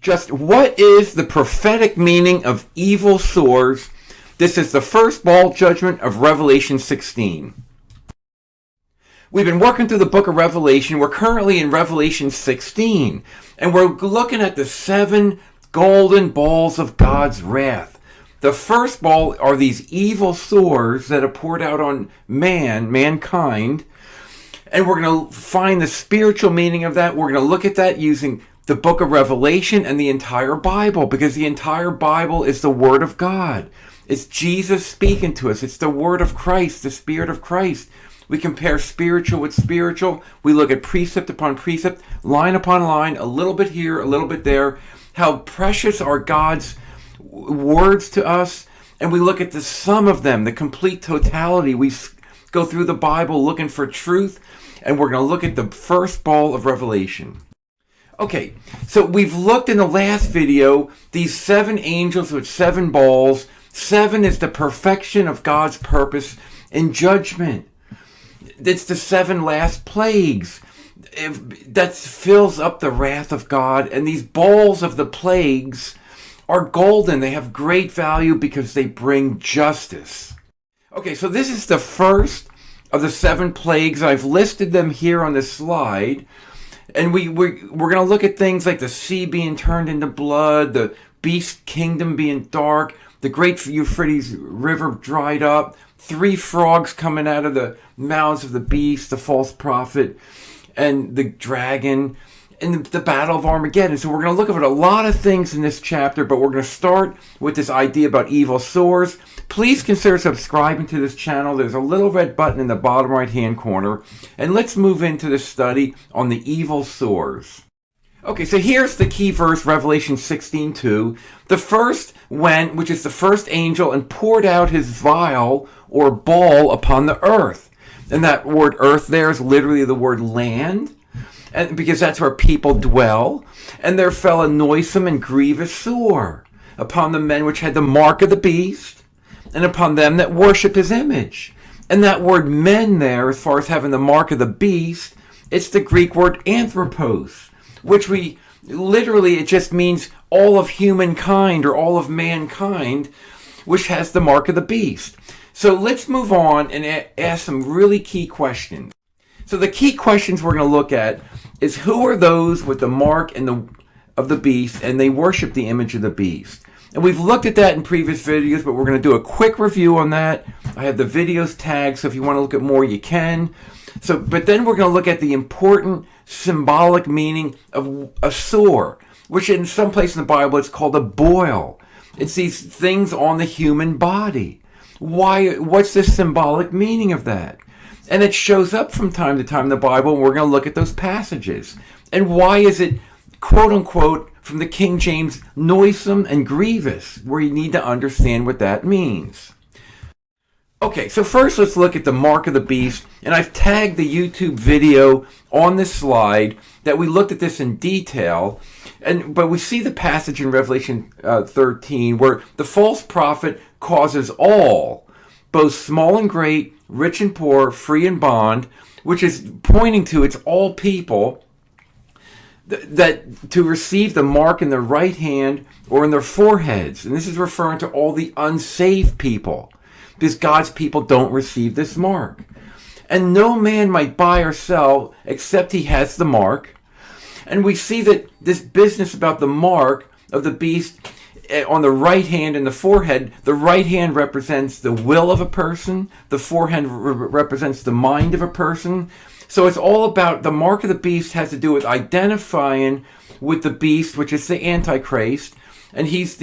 Just what is the prophetic meaning of evil sores? This is the first ball judgment of Revelation 16. We've been working through the book of Revelation. We're currently in Revelation 16, and we're looking at the 7 golden balls of God's wrath. The first ball are these evil sores that are poured out on mankind, and we're going to find the spiritual meaning of that. We're going to look at that using the book of Revelation and the entire Bible, because the entire Bible is the Word of God. It's Jesus speaking to us. It's the Word of Christ, the Spirit of Christ. We compare spiritual with spiritual. We look at precept upon precept, line upon line, a little bit here, a little bit there. How precious are God's words to us. And we look at the sum of them, the complete totality. We go through the Bible looking for truth. And we're going to look at the first ball of Revelation. Okay, so we've looked in the last video, these 7 angels with 7 balls. 7 is the perfection of God's purpose in judgment. It's the 7 last plagues that fills up the wrath of God. And these balls of the plagues are golden. They have great value because they bring justice. Okay, so this is the first of the 7 plagues. I've listed them here on the slide. And we're going to look at things like the sea being turned into blood, the beast kingdom being dark, the great Euphrates river dried up, 3 frogs coming out of the mouths of the beast, the false prophet, and the dragon, and the battle of Armageddon. So we're going to look at a lot of things in this chapter, but we're going to start with this idea about evil sores. Please consider subscribing to this channel. There's a little red button in the bottom right-hand corner. And let's move into the study on the evil sores. Okay, so here's the key verse, Revelation 16:2. The first went, which is the first angel, and poured out his vial or ball upon the earth. And that word earth there is literally the word land, and because that's where people dwell. And there fell a noisome and grievous sore upon the men which had the mark of the beast, and upon them that worship his image. And that word men there, as far as having the mark of the beast, it's the Greek word anthropos, which it just means all of humankind or all of mankind, which has the mark of the beast. So let's move on and ask some really key questions. So the key questions we're going to look at is, who are those with the mark of the beast and they worship the image of the beast? And we've looked at that in previous videos, but we're going to do a quick review on that. I have the videos tagged, so if you want to look at more, you can. But then we're going to look at the important symbolic meaning of a sore, which in some place in the Bible it's called a boil. It's these things on the human body. What's the symbolic meaning of that? And it shows up from time to time in the Bible, and we're going to look at those passages. And why is it, quote unquote, from the King James, noisome and grievous, where you need to understand what that means. Okay, so first let's look at the mark of the beast, and I've tagged the YouTube video on this slide that we looked at this in detail, but we see the passage in Revelation 13 where the false prophet causes all, both small and great, rich and poor, free and bond, which is pointing to it's all people, that to receive the mark in their right hand or in their foreheads. And this is referring to all the unsaved people, because God's people don't receive this mark. And no man might buy or sell except he has the mark. And we see that this business about the mark of the beast on the right hand and the forehead, the right hand represents the will of a person, the forehead represents the mind of a person. So it's all about, the mark of the beast has to do with identifying with the beast, which is the Antichrist, and he's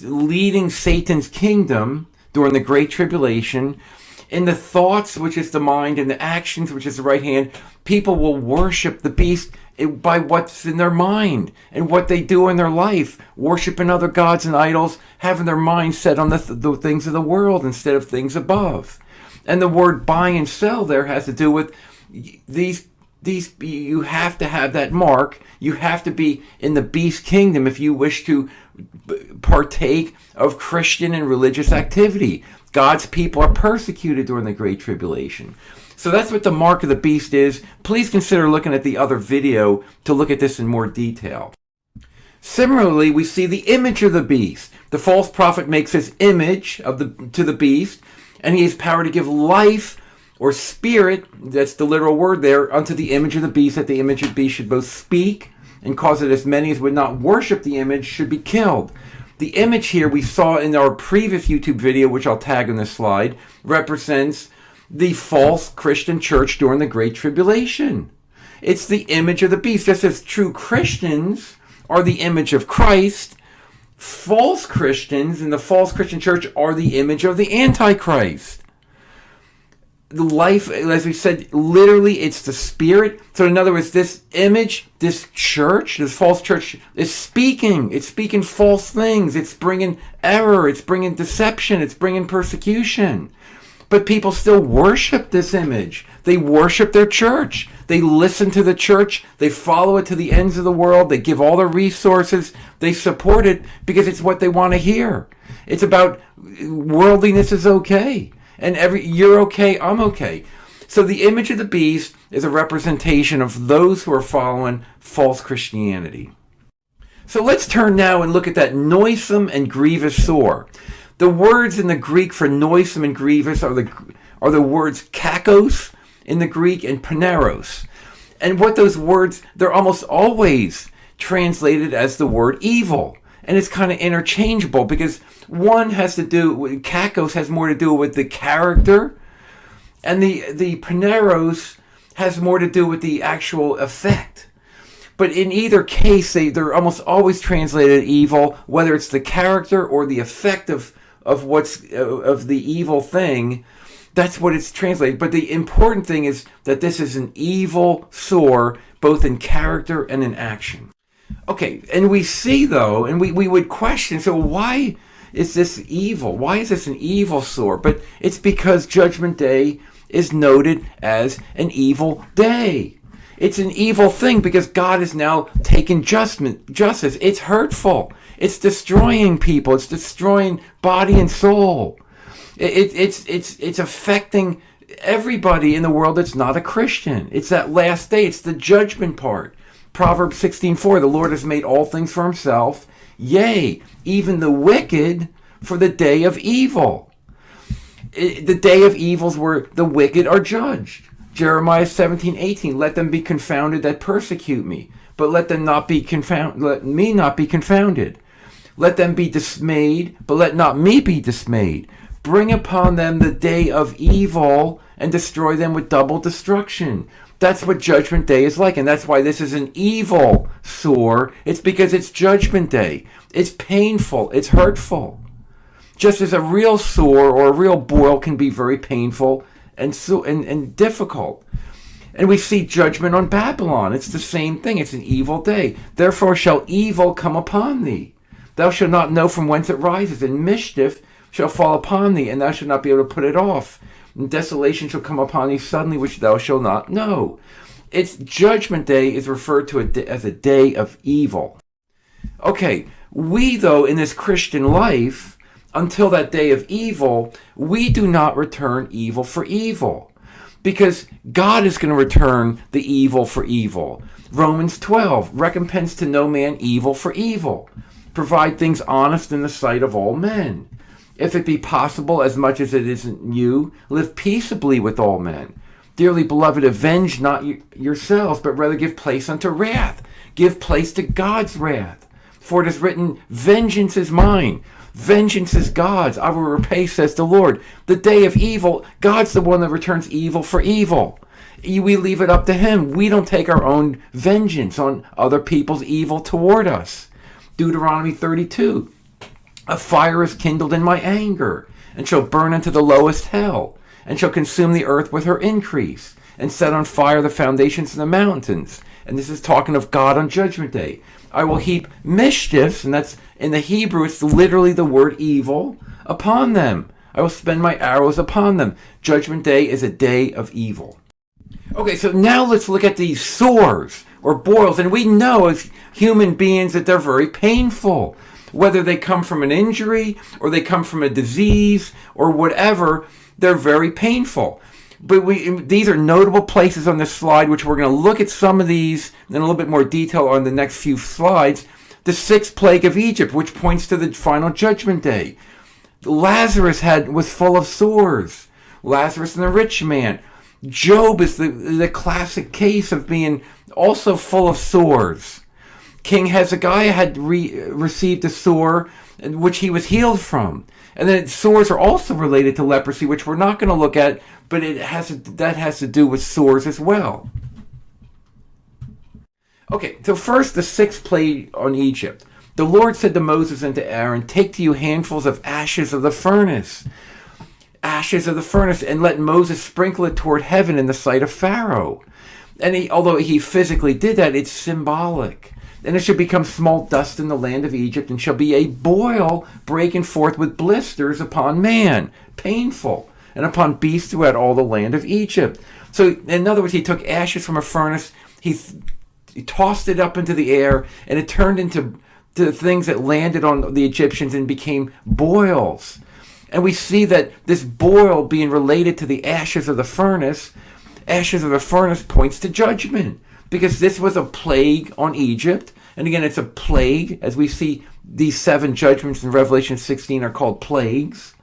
leading Satan's kingdom during the Great Tribulation. In the thoughts, which is the mind, and the actions, which is the right hand, people will worship the beast by what's in their mind and what they do in their life, worshiping other gods and idols, having their mind set on the things of the world instead of things above. And the word buy and sell there has to do with these. You have to have that mark. You have to be in the beast kingdom if you wish to partake of Christian and religious activity. God's people are persecuted during the Great Tribulation. So that's what the mark of the beast is. Please consider looking at the other video to look at this in more detail. Similarly, we see the image of the beast. The false prophet makes his image to the beast, and he has power to give life or spirit, that's the literal word there, unto the image of the beast, that the image of the beast should both speak and cause that as many as would not worship the image should be killed. The image here we saw in our previous YouTube video, which I'll tag on this slide, represents the false Christian church during the Great Tribulation. It's the image of the beast. Just as true Christians are the image of Christ, false Christians in the false Christian church are the image of the Antichrist. The life, as we said, literally it's the spirit. So in other words, this image, this church, this false church is speaking. It's speaking false things. It's bringing error. It's bringing deception. It's bringing persecution. But people still worship this image. They worship their church. They listen to the church. They follow it to the ends of the world. They give all their resources. They support it because it's what they want to hear. It's about worldliness is okay. And you're okay, I'm okay. So the image of the beast is a representation of those who are following false Christianity. So let's turn now and look at that noisome and grievous sore. The words in the Greek for noisome and grievous are the words kakos in the Greek and paneros. And what those words, they're almost always translated as the word evil. And it's kind of interchangeable because one has to do with, kakos has more to do with the character, and the paneros has more to do with the actual effect. But in either case, they're almost always translated evil, whether it's the character or the effect of the evil thing. That's what it's translated. But the important thing is that this is an evil sore, both in character and in action. Okay, and we see though, and we would question, so why is this evil? Why is this an evil sore? But it's because Judgment Day is noted as an evil day. It's an evil thing because God is now taking justice. It's hurtful. It's destroying people. It's destroying body and soul. It's affecting everybody in the world that's not a Christian. It's that last day. It's the judgment part. Proverbs 16:4, the Lord has made all things for himself, yea, even the wicked for the day of evil. The day of evils where the wicked are judged. Jeremiah 17:18, let them be confounded that persecute me, but let me not be confounded. Let them be dismayed, but let not me be dismayed. Bring upon them the day of evil and destroy them with double destruction. That's what Judgment Day is like, and that's why this is an evil sore. It's because it's Judgment Day. It's painful. It's hurtful. Just as a real sore or a real boil can be very painful and difficult. And we see judgment on Babylon. It's the same thing. It's an evil day. Therefore shall evil come upon thee. Thou shalt not know from whence it rises, and mischief shall fall upon thee, and thou shalt not be able to put it off. And desolation shall come upon thee suddenly, which thou shalt not know. Its Judgment Day is referred to as a day of evil. Okay, we though in this Christian life, until that day of evil, we do not return evil for evil. Because God is going to return the evil for evil. Romans 12, recompense to no man evil for evil. Provide things honest in the sight of all men. If it be possible, as much as it is in you, live peaceably with all men. Dearly beloved, avenge not yourselves, but rather give place unto wrath. Give place to God's wrath. For it is written, vengeance is mine. Vengeance is God's. I will repay, says the Lord. The day of evil, God's the one that returns evil for evil. We leave it up to him. We don't take our own vengeance on other people's evil toward us. Deuteronomy 32. A fire is kindled in my anger, and shall burn into the lowest hell, and shall consume the earth with her increase, and set on fire the foundations of the mountains. And this is talking of God on Judgment Day. I will heap mischiefs, and that's in the Hebrew, it's literally the word evil, upon them. I will spend my arrows upon them. Judgment Day is a day of evil. Okay, so now let's look at these sores or boils. And we know as human beings that they're very painful. Whether they come from an injury or they come from a disease or whatever, they're very painful. But these are notable places on this slide, which we're going to look at some of these in a little bit more detail on the next few slides. The sixth plague of Egypt, which points to the final judgment day. Lazarus was full of sores. Lazarus and the rich man. Job is the classic case of being also full of sores. King Hezekiah had received a sore which he was healed from. And then sores are also related to leprosy, which we're not going to look at, but that has to do with sores as well. Okay, so first the sixth plague on Egypt. The Lord said to Moses and to Aaron, "Take to you handfuls of ashes of the furnace, and let Moses sprinkle it toward heaven in the sight of Pharaoh." And although he physically did that, it's symbolic. "And it shall become small dust in the land of Egypt, and shall be a boil breaking forth with blisters upon man," painful, "and upon beasts throughout all the land of Egypt." So, in other words, he took ashes from a furnace, he tossed it up into the air, and it turned into the things that landed on the Egyptians and became boils. And we see that this boil being related to the ashes of the furnace points to judgment, because this was a plague on Egypt. And again, it's a plague, as we see these 7 judgments in Revelation 16 are called plagues.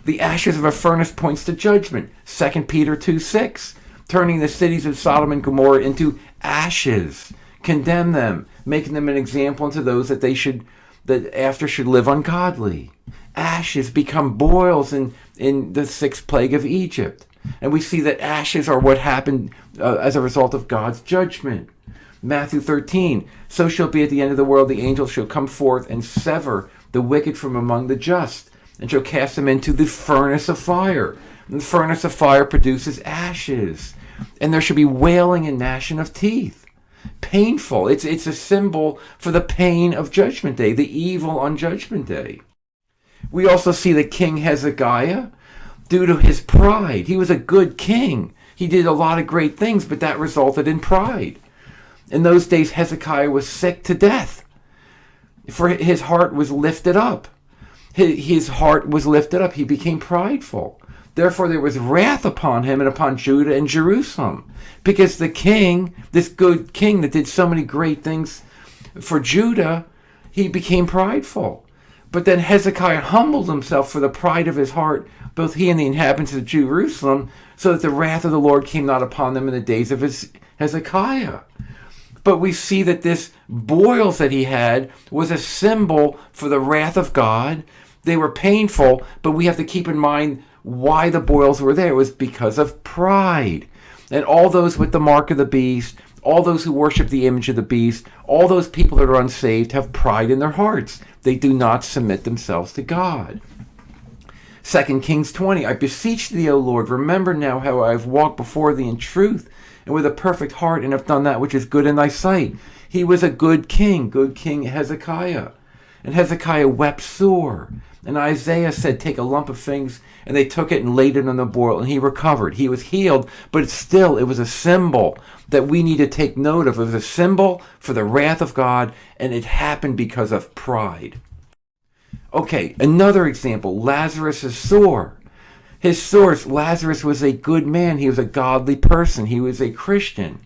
The ashes of a furnace points to judgment. 2 Peter 2:6, turning the cities of Sodom and Gomorrah into ashes, condemn them, making them an example unto those that after should live ungodly. Ashes become boils in the 6th plague of Egypt. And we see that ashes are what happened as a result of God's judgment. Matthew 13, "So shall it be at the end of the world, the angels shall come forth and sever the wicked from among the just, and shall cast them into the furnace of fire. And the furnace of fire produces ashes. And there shall be wailing and gnashing of teeth." Painful. It's a symbol for the pain of Judgment Day, the evil on Judgment Day. We also see that King Hezekiah, due to his pride, he was a good king. He did a lot of great things, but that resulted in pride. In those days, Hezekiah was sick to death, for his heart was lifted up. His heart was lifted up. He became prideful. Therefore, there was wrath upon him and upon Judah and Jerusalem, because the king, this good king that did so many great things for Judah, he became prideful. But then Hezekiah humbled himself for the pride of his heart, both he and the inhabitants of Jerusalem, so that the wrath of the Lord came not upon them in the days of Hezekiah. But we see that this boils that he had was a symbol for the wrath of God. They were painful, but we have to keep in mind why the boils were there. It was because of pride. And all those with the mark of the beast, all those who worship the image of the beast, all those people that are unsaved have pride in their hearts. They do not submit themselves to God. 2 Kings 20, "I beseech thee, O Lord, remember now how I have walked before thee in truth and with a perfect heart, and have done that which is good in thy sight." He was a good king Hezekiah. And Hezekiah wept sore. And Isaiah said, "Take a lump of things," and they took it and laid it on the boil, and he recovered. He was healed, but it was a symbol that we need to take note of. It was a symbol for the wrath of God, and it happened because of pride. Okay, another example, Lazarus' sore. His sores, Lazarus was a good man. He was a godly person. He was a Christian.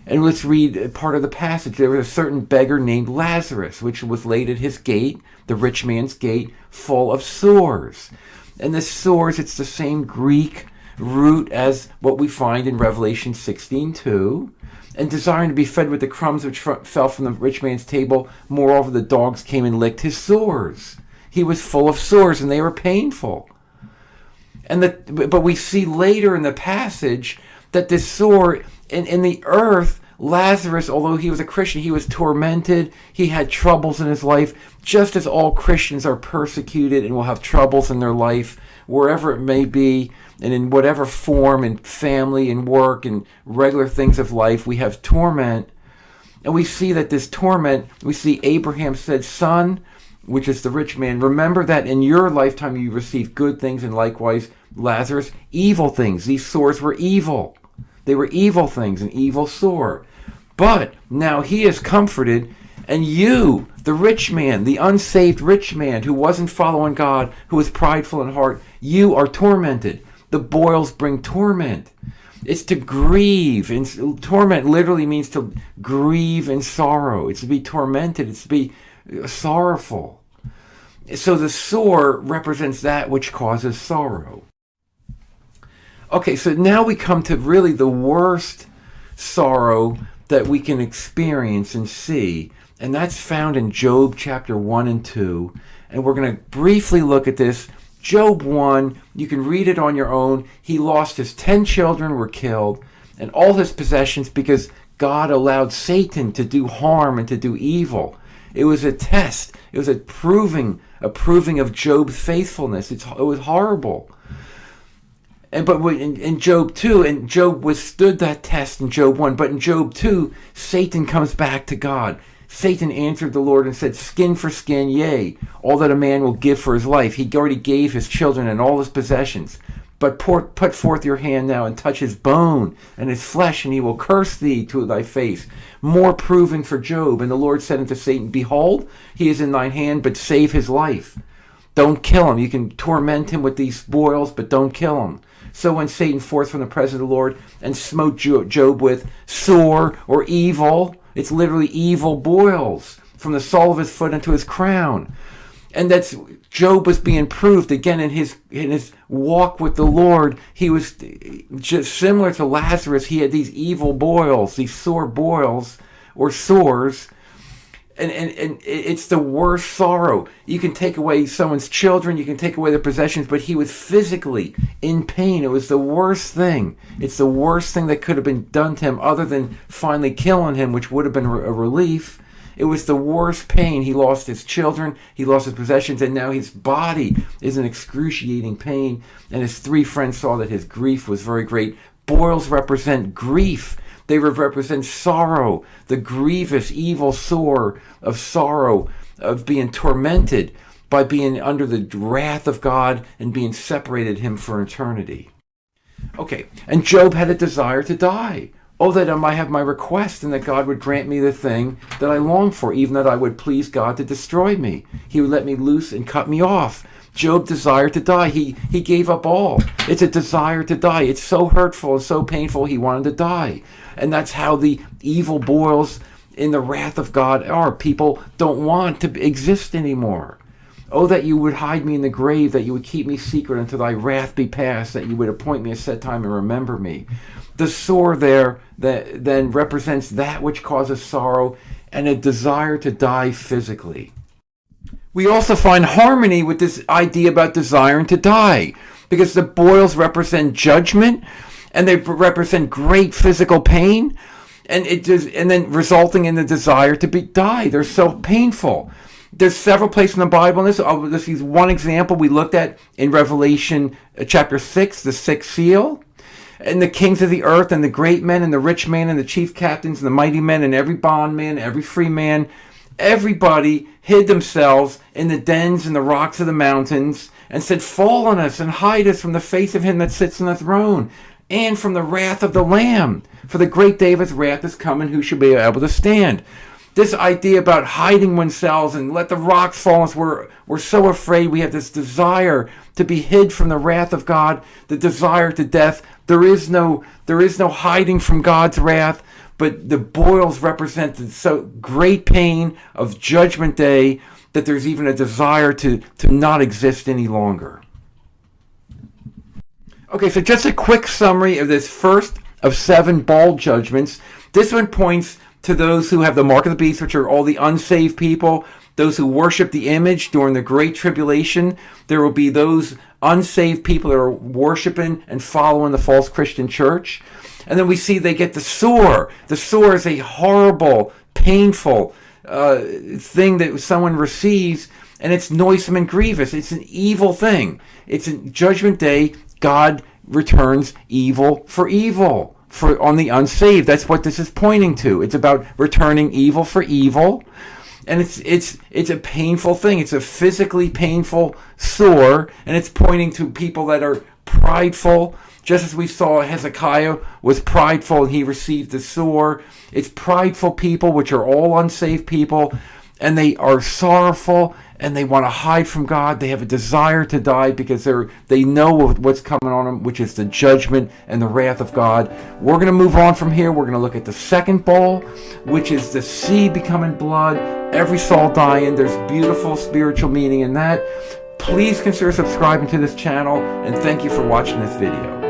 And let's read part of the passage. There was a certain beggar named Lazarus, which was laid at his gate, the rich man's gate, full of sores. And the sores, it's the same Greek root as what we find in Revelation 16:2. And desiring to be fed with the crumbs which fell from the rich man's table, moreover the dogs came and licked his sores. He was full of sores, and they were painful. But we see later in the passage that this sore in the earth, Lazarus, although he was a Christian, he was tormented. He had troubles in his life, just as all Christians are persecuted and will have troubles in their life, wherever it may be, and in whatever form, in family and work and regular things of life, we have torment. And we see that this torment, we see Abraham said, "Son," which is the rich man, "remember that in your lifetime you received good things, and likewise, Lazarus, evil things." These sores were evil. They were evil things, an evil sore. But now he is comforted, and you, the rich man, the unsaved rich man who wasn't following God, who was prideful in heart, you are tormented. The boils bring torment. It's to grieve. And torment literally means to grieve in sorrow. It's to be tormented. It's to be sorrowful. So the sore represents that which causes sorrow. Okay, so now we come to really the worst sorrow that we can experience and see, and that's found in Job chapter 1 and 2. And we're going to briefly look at this. Job 1, you can read it on your own. He lost his 10 children were killed and all his possessions because God allowed Satan to do harm and to do evil. It was a test. It was a proving of Job's faithfulness. It was horrible. But in Job 2, and Job withstood that test in Job 1, but in Job 2, Satan comes back to God. Satan answered the Lord and said, skin for skin, yea, all that a man will give for his life. He already gave his children and all his possessions. But put forth your hand now and touch his bone and his flesh, and he will curse thee to thy face. More proving for Job. And the Lord said unto Satan, behold, he is in thine hand, but save his life. Don't kill him. You can torment him with these boils, but don't kill him. So went Satan forth from the presence of the Lord and smote Job with sore or evil. It's literally evil boils from the sole of his foot unto his crown. And that's Job was being proved again in his walk with the Lord. He was just similar to Lazarus. He had these evil boils, these sore boils or sores. And it's the worst sorrow. You can take away someone's children, you can take away their possessions, but he was physically in pain. It was the worst thing. It's the worst thing that could have been done to him other than finally killing him, which would have been a relief. It was the worst pain. He lost his children, he lost his possessions, and now his body is in excruciating pain. And his 3 friends saw that his grief was very great. Boils represent grief. They represent sorrow, the grievous, evil sore of sorrow, of being tormented by being under the wrath of God and being separated him for eternity. Okay, and Job had a desire to die. Oh, that I might have my request and that God would grant me the thing that I long for, even that I would please God to destroy me. He would let me loose and cut me off. Job desired to die. He gave up all. It's a desire to die. It's so hurtful and so painful he wanted to die. And that's how the evil boils in the wrath of God are. People don't want to exist anymore. Oh, that you would hide me in the grave, that you would keep me secret until thy wrath be past, that you would appoint me a set time and remember me. The sore there that then represents that which causes sorrow and a desire to die physically. We also find harmony with this idea about desiring to die, because the boils represent judgment and they represent great physical pain, and then resulting in the desire to die. They're so painful. There's several places in the Bible, and this is one example we looked at in Revelation chapter 6, the 6th seal. And the kings of the earth and the great men and the rich men and the chief captains and the mighty men and every bondman, every free man, everybody hid themselves in the dens and the rocks of the mountains and said, fall on us and hide us from the face of him that sits on the throne and from the wrath of the Lamb. For the great day of his wrath is coming, who shall be able to stand? This idea about hiding oneself and let the rocks fall on us, we're so afraid. We have this desire to be hid from the wrath of God, the desire to death. There is no hiding from God's wrath, but the boils represent the so great pain of Judgment Day that there's even a desire to not exist any longer. Okay, so just a quick summary of this first of 7 bowl judgments. This one points to those who have the mark of the beast, which are all the unsaved people, those who worship the image during the Great Tribulation. There will be those unsaved people that are worshiping and following the false Christian church. And then we see they get the sore. The sore is a horrible, painful thing that someone receives, and it's noisome and grievous. It's an evil thing. It's in Judgment Day, God returns evil for evil. On the unsaved. That's what this is pointing to. It's about returning evil for evil, and it's a painful thing. It's a physically painful sore, and it's pointing to people that are prideful, just as we saw Hezekiah was prideful and he received the sore. It's prideful people, which are all unsaved people, and they are sorrowful, and they want to hide from God. They have a desire to die because they know what's coming on them, which is the judgment and the wrath of God. We're going to move on from here. We're going to look at the second bowl, which is the sea becoming blood, every soul dying. There's beautiful spiritual meaning in that. Please consider subscribing to this channel, and thank you for watching this video.